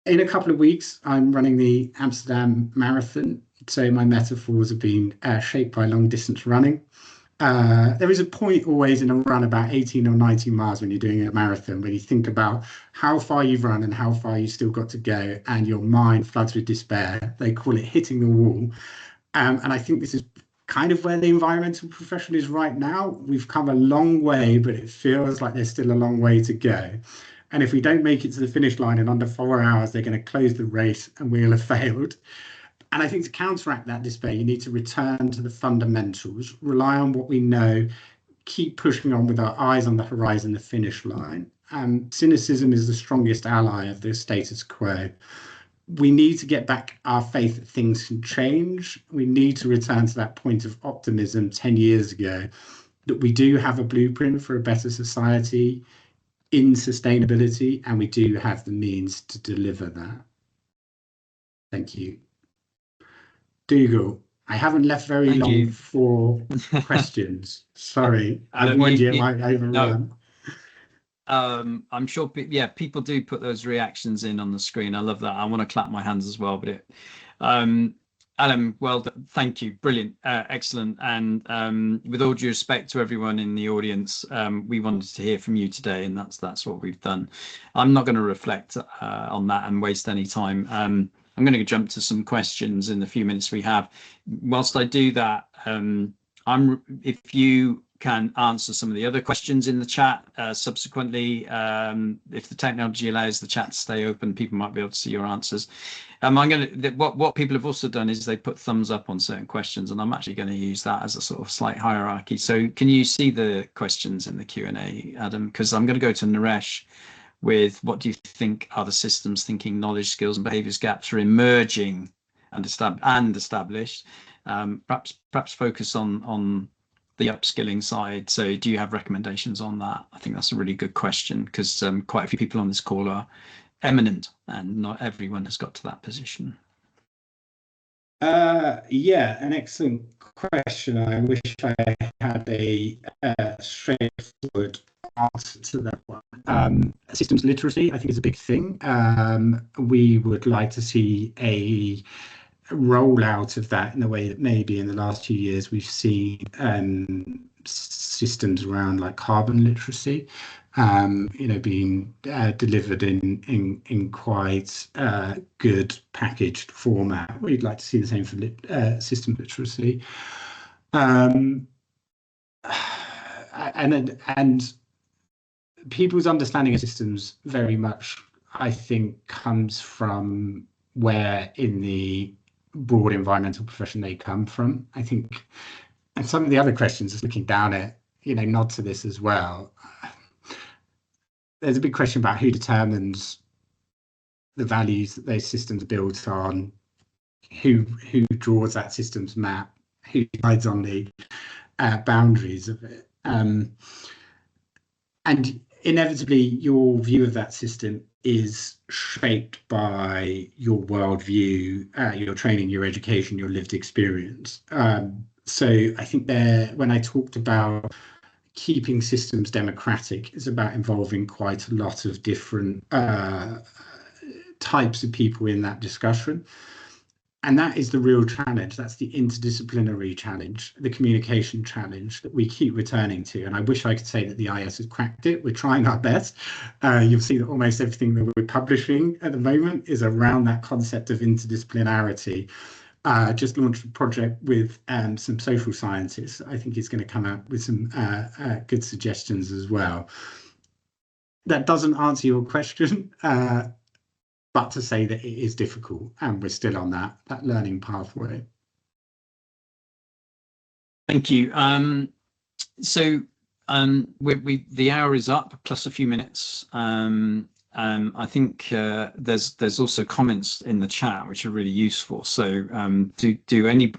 In a couple of weeks, I'm running the Amsterdam Marathon, so my metaphors have been shaped by long distance running. There is a point always in a run about 18 or 19 miles when you're doing a marathon, when you think about how far you've run and how far you still got to go, and your mind floods with despair. They call it hitting the wall. And I think this is kind of where the environmental profession is right now. We've come a long way, but it feels like there's still a long way to go. And if we don't make it to the finish line in under 4 hours, they're going to close the race and we'll have failed. And I think to counteract that despair, you need to return to the fundamentals, rely on what we know, keep pushing on with our eyes on the horizon, the finish line. Cynicism is the strongest ally of the status quo. We need to get back our faith that things can change. We need to return to that point of optimism 10 years ago, that we do have a blueprint for a better society in sustainability, and we do have the means to deliver that. Thank you. Dougal, I haven't left very long for questions. Sorry, I warned you, might overrun. I'm sure, people do put those reactions in on the screen. I love that. I want to clap my hands as well. But Adam, well, thank you. Brilliant, excellent. And with all due respect to everyone in the audience, we wanted to hear from you today, and that's what we've done. I'm not going to reflect on that and waste any time. I'm going to jump to some questions in the few minutes we have. Whilst I do that, if you can answer some of the other questions in the chat subsequently, if the technology allows the chat to stay open, people might be able to see your answers. What people have also done is they put thumbs up on certain questions, and I'm actually going to use that as a sort of slight hierarchy. So can you see the questions in the Q&A, Adam? Because I'm going to go to Naresh with, what do you think are the systems thinking, knowledge, skills and behaviours gaps are emerging and established? Perhaps focus on the upskilling side. So do you have recommendations on that? I think that's a really good question, because quite a few people on this call are eminent and not everyone has got to that position. Yeah, an excellent question. I wish I had a straightforward answer to that one. Systems literacy, I think, is a big thing. We would like to see a rollout of that in the way that maybe in the last few years we've seen systems around like carbon literacy, being delivered in quite good packaged format. We'd like to see the same for system literacy. And people's understanding of systems very much, I think, comes from where in the broad environmental profession they come from. I think, and some of the other questions, just looking down at, nod to this as well. There's a big question about who determines the values that those systems are built on, who draws that systems map, who decides on the boundaries of it. And inevitably, your view of that system is shaped by your worldview, your training, your education, your lived experience. So I think when I talked about keeping systems democratic, it's about involving quite a lot of different types of people in that discussion. And that is the real challenge. That's the interdisciplinary challenge, the communication challenge that we keep returning to. And I wish I could say that the IS has cracked it. We're trying our best. You'll see that almost everything that we're publishing at the moment is around that concept of interdisciplinarity. Just launched a project with some social scientists. I think it's going to come out with some good suggestions as well. That doesn't answer your question. But to say that it is difficult, and we're still on that learning pathway. Thank you. The hour is up, plus a few minutes. I think there's also comments in the chat which are really useful. So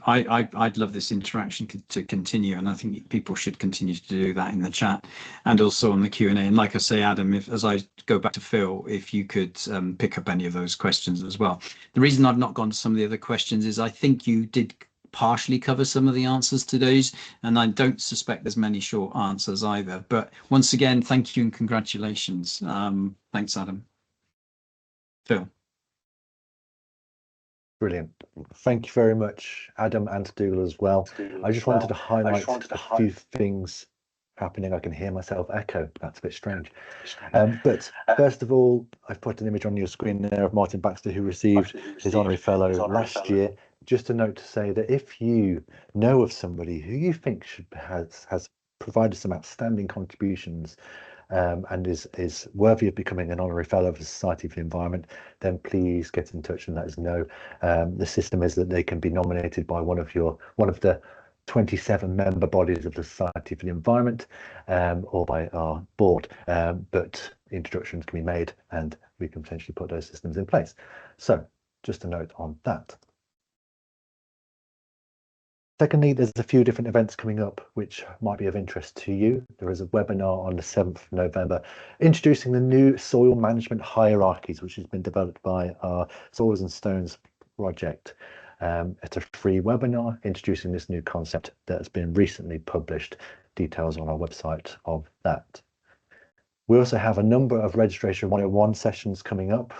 I'd love this interaction to continue, and I think people should continue to do that in the chat and also on the Q&A. And like I say, Adam, as I go back to Phil, if you could pick up any of those questions as well. The reason I've not gone to some of the other questions is I think you did partially cover some of the answers to those, and I don't suspect there's many short answers either. But once again, thank you and congratulations. Thanks, Adam. Phil. Brilliant. Thank you very much, Adam, and to Dougal as well. I just wanted to highlight a few things happening. I can hear myself echo. That's a bit strange. But first of all, I've put an image on your screen there of Martin Baxter, who received his honorary fellow last year. Just a note to say that if you know of somebody who you think has provided some outstanding contributions and is worthy of becoming an honorary fellow of the Society for the Environment, then please get in touch and let us know. The system is that they can be nominated by one of the 27 member bodies of the Society for the Environment or by our board, but introductions can be made and we can potentially put those systems in place. So just a note on that. Secondly, there's a few different events coming up which might be of interest to you. There is a webinar on the 7th of November introducing the new soil management hierarchies, which has been developed by our Soils and Stones project. It's a free webinar introducing this new concept that has been recently published. Details on our website of that. We also have a number of registration 101 sessions coming up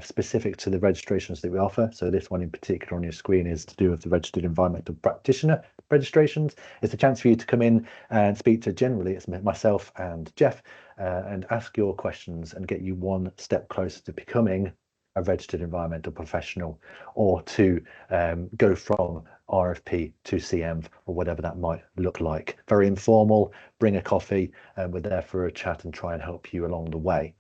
specific to the registrations that we offer. So this one in particular on your screen is to do with the registered environmental practitioner registrations. It's a chance for you to come in and speak to, generally it's myself and Jeff, and ask your questions and get you one step closer to becoming a registered environmental professional, or to go from RFP to CEnv, or whatever that might look like. Very informal, bring a coffee, and we're there for a chat and try and help you along the way.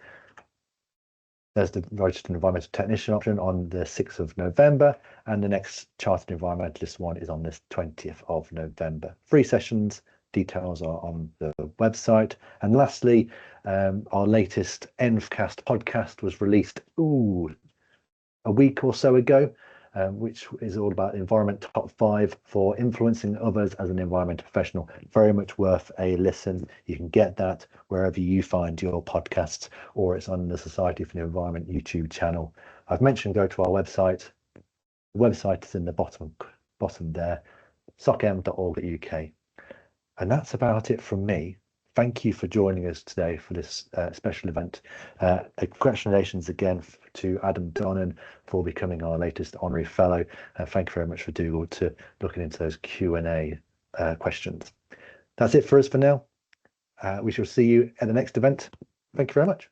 There's the registered environmental technician option on the 6th of November, and the next chartered environmentalist one is on this 20th of November. Free sessions, details are on the website. And lastly, our latest EnvCast podcast was released a week or so ago, which is all about environment top 5 for influencing others as an environmental professional. Very much worth a listen. You can get that wherever you find your podcasts, or it's on the Society for the Environment YouTube channel. I've mentioned go to our website. The website is in the bottom there, socem.org.uk. And that's about it from me. Thank you for joining us today for this special event. Congratulations again to Adam Donnan for becoming our latest honorary fellow. Thank you very much for Dougal to looking into those Q&A questions. That's it for us for now. We shall see you at the next event. Thank you very much.